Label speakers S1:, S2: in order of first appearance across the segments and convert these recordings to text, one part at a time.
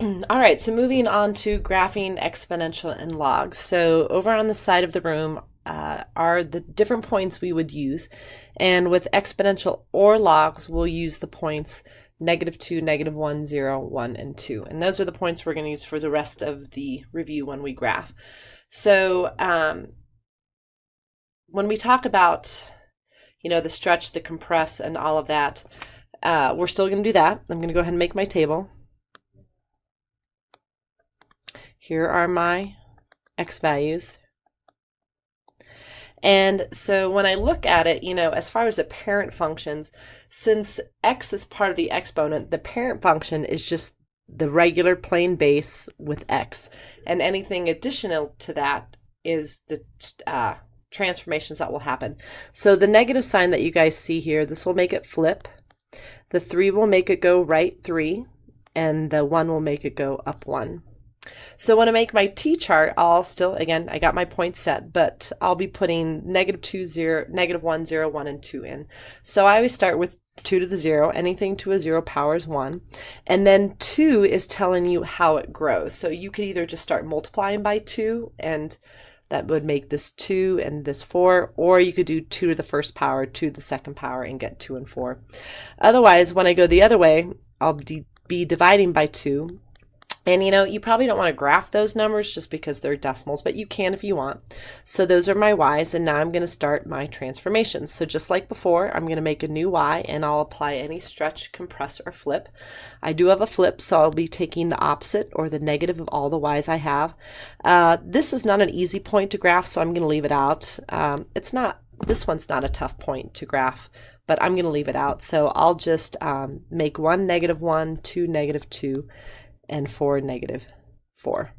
S1: All right, so moving on to graphing exponential and logs. So over on the side of the room are the different points we would use. And with exponential or logs, we'll use the points -2, -1, 0, 1, and 2. And those are the points we're going to use for the rest of the review when we graph. So when we talk about, the stretch, the compress, and all of that, we're still going to do that. I'm going to go ahead and make my table. Here are my x values. And so when I look at it, as far as the parent functions, since x is part of the exponent, the parent function is just the regular plain base with x. And anything additional to that is the transformations that will happen. So the negative sign that you guys see here, this will make it flip. The 3 will make it go right 3, and the 1 will make it go up 1. So when I make my t-chart, I'll still, again, I got my points set, but I'll be putting -2, 0, -1, 0, 1, and 2 in. So I always start with 2 to the 0. Anything to a 0 power is 1. And then 2 is telling you how it grows. So you could either just start multiplying by 2, and that would make this 2 and this 4, or you could do 2 to the first power, 2 to the second power, and get 2 and 4. Otherwise, when I go the other way, I'll be dividing by 2. And you probably don't want to graph those numbers just because they're decimals, but you can if you want. So those are my y's, and now I'm going to start my transformations. So just like before, I'm going to make a new y, and I'll apply any stretch, compress, or flip. I do have a flip, so I'll be taking the opposite or the negative of all the y's I have. This is not an easy point to graph, so I'm going to leave it out. This one's not a tough point to graph, but I'm going to leave it out. So I'll just make 1, -1, 2, -2, and 4, -4.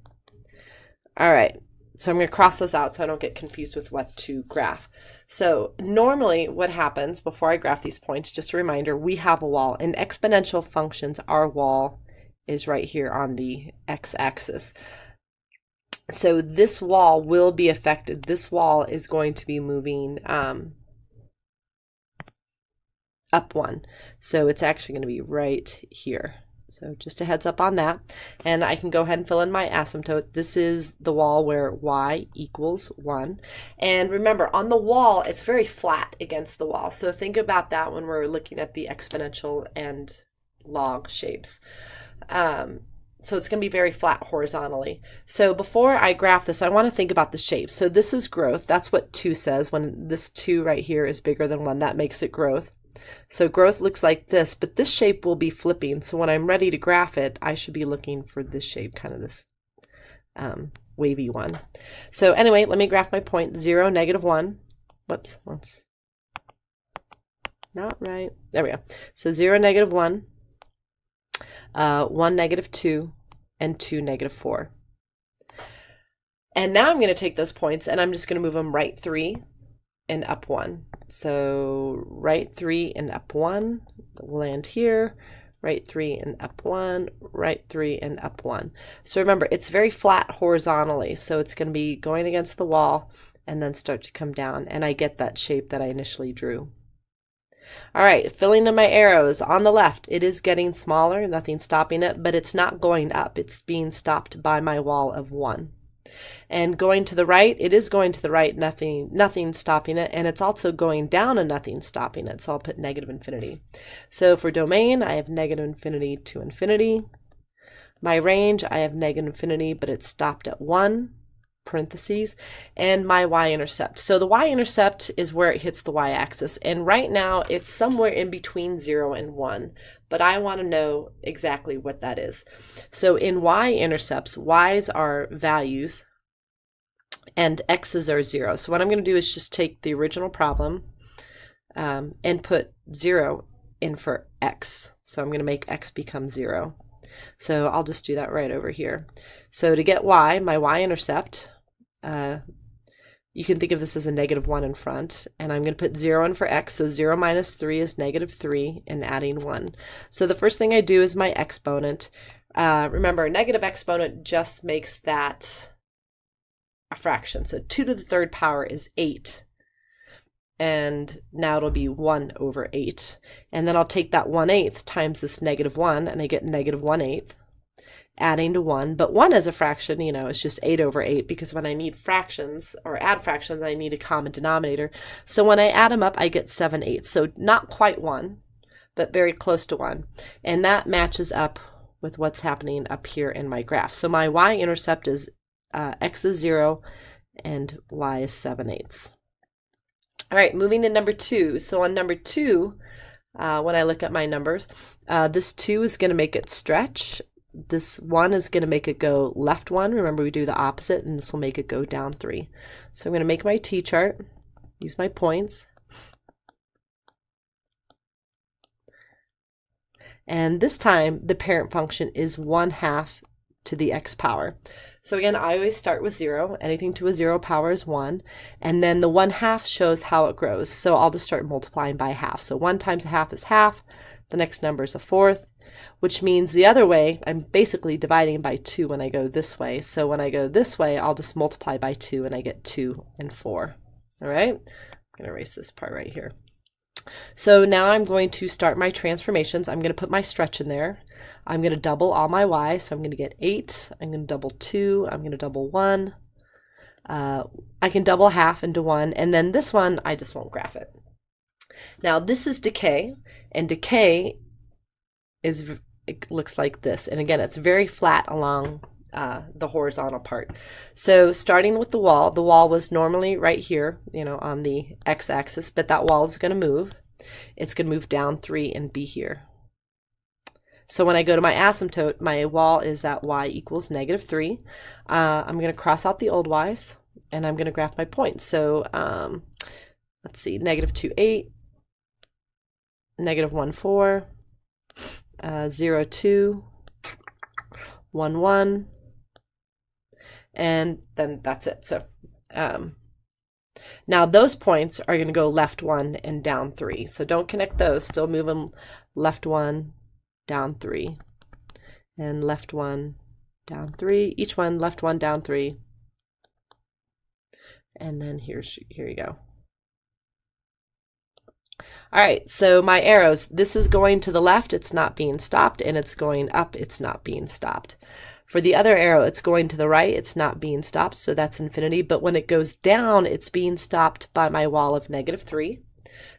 S1: All right, so I'm going to cross those out so I don't get confused with what to graph. So normally what happens before I graph these points, just a reminder, we have a wall. In exponential functions, our wall is right here on the x-axis. So this wall will be affected. This wall is going to be moving up 1. So it's actually going to be right here. So just a heads up on that. And I can go ahead and fill in my asymptote. This is the wall where y equals 1. And remember, on the wall, it's very flat against the wall. So think about that when we're looking at the exponential and log shapes. So it's going to be very flat horizontally. So before I graph this, I want to think about the shape. So this is growth. That's what 2 says. When this 2 right here is bigger than 1, that makes it growth. So growth looks like this, but this shape will be flipping. So when I'm ready to graph it, I should be looking for this shape, kind of this wavy one. So anyway, let me graph my point. 0, -1. Whoops, that's not right. There we go. So 0, -1, 1, -2, and 2, -4. And now I'm going to take those points and I'm just going to move them right 3 and up 1. So right 3 and up 1, we'll land here, right 3 and up 1, right 3 and up 1. So remember, it's very flat horizontally, so it's going to be going against the wall and then start to come down, and I get that shape that I initially drew. All right, filling in my arrows. On the left, it is getting smaller, nothing stopping it, but it's not going up. It's being stopped by my wall of 1. And going to the right, it is going to the right, nothing stopping it, and it's also going down and nothing stopping it, so I'll put -infinity. So for domain, I have -infinity to infinity. My range, I have -infinity, but it's stopped at 1, parentheses, and my y-intercept. So the y-intercept is where it hits the y-axis, and right now it's somewhere in between 0 and 1, but I want to know exactly what that is. So in y-intercepts, y's are values and x's are 0. So what I'm going to do is just take the original problem and put 0 in for x. So I'm going to make x become 0. So I'll just do that right over here. So to get y, my y-intercept, you can think of this as a -1 in front, and I'm going to put 0 in for x, so 0 minus 3 is -3, and adding 1. So the first thing I do is my exponent. Remember, a negative exponent just makes that a fraction. So 2 to the third power is 8. And now it'll be 1 over 8. And then I'll take that 1/8 times this -1, and I get -1/8. adding to 1, but 1 as a fraction, you know, is just 8 over 8, because when I need fractions or add fractions, I need a common denominator. So when I add them up, I get 7/8. So not quite 1, but very close to 1. And that matches up with what's happening up here in my graph. So my y-intercept is x is 0 and y is 7/8. All right, moving to number 2. So on number 2, when I look at my numbers, this 2 is going to make it stretch. This 1 is going to make it go left 1. Remember, we do the opposite, and this will make it go down 3. So I'm going to make my t-chart, use my points. And this time, the parent function is 1/2 to the x power. So again, I always start with 0. Anything to a 0 power is 1. And then the 1/2 shows how it grows. So I'll just start multiplying by half. So 1 times a half is half. The next number is a fourth, which means the other way, I'm basically dividing by 2 when I go this way. So when I go this way, I'll just multiply by 2 and I get 2 and 4. All right? I'm going to erase this part right here. So now I'm going to start my transformations. I'm going to put my stretch in there. I'm going to double all my y, so I'm going to get 8. I'm going to double 2. I'm going to double 1. I can double half into 1, and then this one, I just won't graph it. Now this is decay, and decay it looks like this. And again, it's very flat along the horizontal part. So starting with the wall was normally right here, you know, on the x-axis, but that wall is going to move. It's going to move down 3 and be here. So when I go to my asymptote, my wall is at y equals -3. I'm going to cross out the old y's, and I'm going to graph my points. So let's see, -2, 8, -1, 4, 0, 2, 1, 1, and then that's it. So now those points are going to go left 1 and down 3. So don't connect those. Still move them left 1, down 3, and left 1, down 3. Each one left 1, down 3. And then here you go. All right, so my arrows, this is going to the left, it's not being stopped, and it's going up, it's not being stopped. For the other arrow, it's going to the right, it's not being stopped, so that's infinity. But when it goes down, it's being stopped by my wall of -3.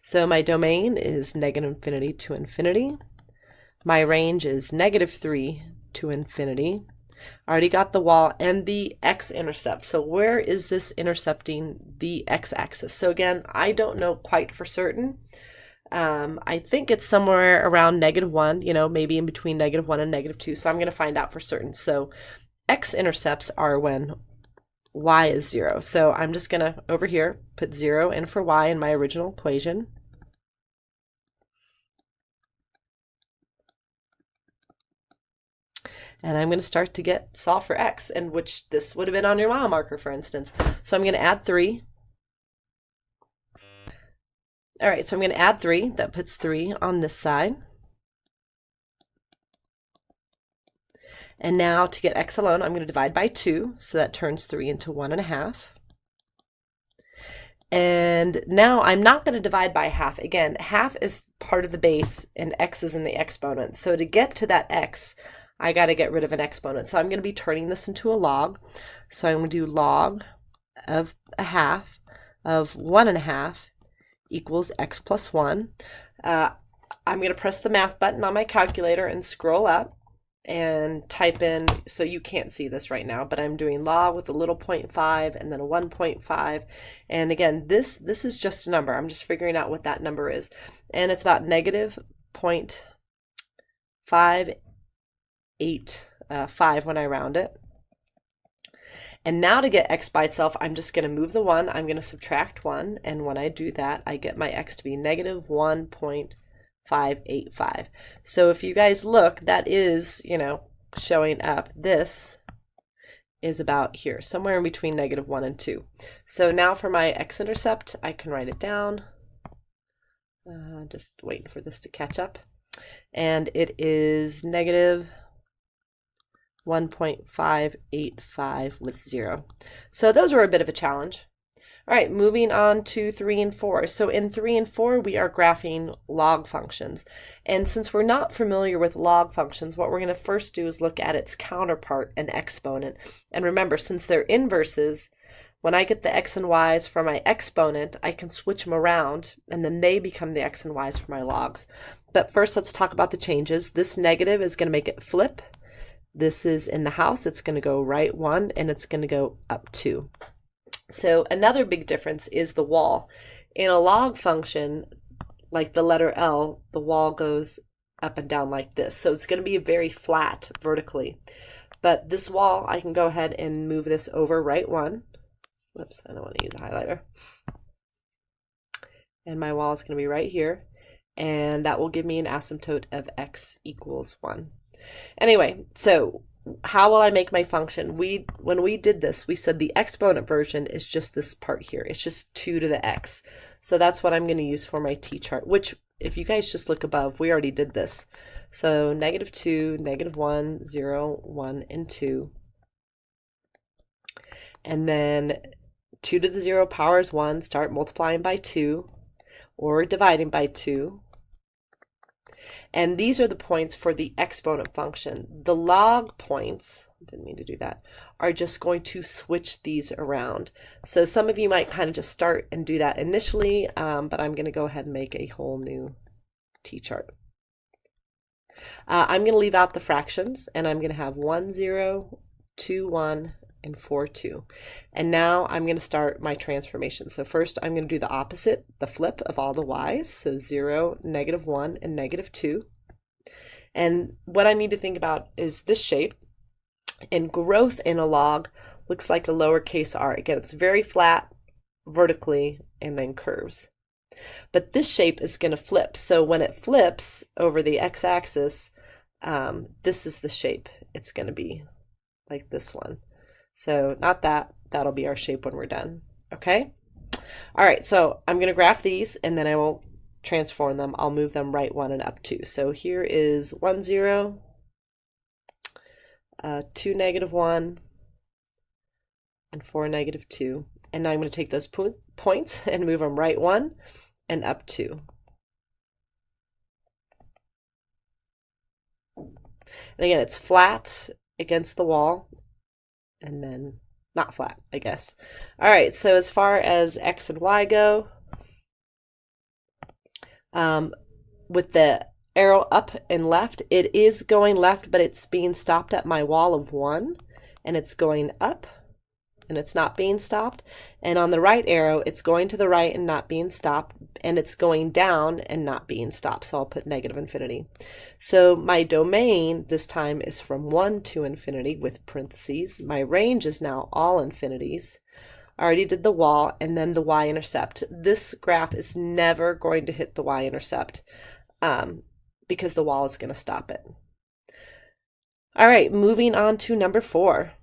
S1: So my domain is -infinity to infinity. My range is -3 to infinity. I already got the wall and the x-intercept. So where is this intercepting the x-axis? So again, I don't know quite for certain. I think it's somewhere around -1, you know, maybe in between -1 and -2. So I'm going to find out for certain. So x-intercepts are when y is 0. So I'm just going to, over here, put 0 in for y in my original equation. And I'm going to start to solve for x, and which this would have been on your mile marker, for instance. So I'm going to add 3. All right, so I'm going to add 3. That puts 3 on this side. And now to get x alone, I'm going to divide by 2. So that turns 3 into 1.5. And now I'm not going to divide by half. Again, half is part of the base, and x is in the exponent. So to get to that x, I got to get rid of an exponent. So I'm going to be turning this into a log. So I'm going to do log of a half of 1.5 equals x plus 1. I'm going to press the math button on my calculator and scroll up and type in, so you can't see this right now, but I'm doing log with a little 0.5 and then a 1.5. And again, this is just a number. I'm just figuring out what that number is. And it's about -0.585 when I round it. And now to get x by itself, I'm just going to move the 1. I'm going to subtract 1. And when I do that, I get my x to be -1.585. So if you guys look, that is, you know, showing up. This is about here, somewhere in between -1 and 2. So now for my x-intercept, I can write it down. Just waiting for this to catch up. And it is -1.585 with 0. So those were a bit of a challenge. All right, moving on to 3 and 4. So in 3 and 4, we are graphing log functions. And since we're not familiar with log functions, what we're going to first do is look at its counterpart, an exponent. And remember, since they're inverses, when I get the x and y's for my exponent, I can switch them around, and then they become the x and y's for my logs. But first, let's talk about the changes. This negative is going to make it flip. This is in the house. It's going to go right 1, and it's going to go up 2. So another big difference is the wall. In a log function, like the letter L, the wall goes up and down like this. So it's going to be very flat vertically. But this wall, I can go ahead and move this over right 1. Whoops, I don't want to use a highlighter. And my wall is going to be right here. And that will give me an asymptote of x equals 1. Anyway, so how will I make my function? When we did this, we said the exponent version is just this part here. It's just 2 to the x. So that's what I'm going to use for my t-chart, which if you guys just look above, we already did this. So -2, -1, 0, 1, and 2. And then 2 to the 0 power is 1. Start multiplying by 2 or dividing by 2. And these are the points for the exponent function. The log points, didn't mean to do that, are just going to switch these around. So some of you might kind of just start and do that initially, but I'm going to go ahead and make a whole new t-chart. I'm going to leave out the fractions, and I'm going to have 1, 0, 2, 1, and 4, 2. And now I'm going to start my transformation. So first I'm going to do the opposite, the flip of all the y's. So 0, -1, and -2. And what I need to think about is this shape. And growth in a log looks like a lowercase r. Again, it's very flat vertically and then curves. But this shape is going to flip. So when it flips over the x-axis, this is the shape it's going to be, like this one. So not that, that'll be our shape when we're done, okay? All right, so I'm gonna graph these and then I will transform them. I'll move them right 1 and up 2. So here is 1, 0, 2, -1, and 4, -2. And now I'm gonna take those points and move them right 1 and up 2. And again, it's flat against the wall. And then not flat, I guess. All right, so as far as x and y go, with the arrow up and left, it is going left, but it's being stopped at my wall of 1, and it's going up, and it's not being stopped. And on the right arrow, it's going to the right and not being stopped, and it's going down and not being stopped. So I'll put -infinity. So my domain this time is from 1 to infinity with parentheses. My range is now all infinities. I already did the wall and then the y-intercept. This graph is never going to hit the y-intercept because the wall is going to stop it. All right, moving on to number 4.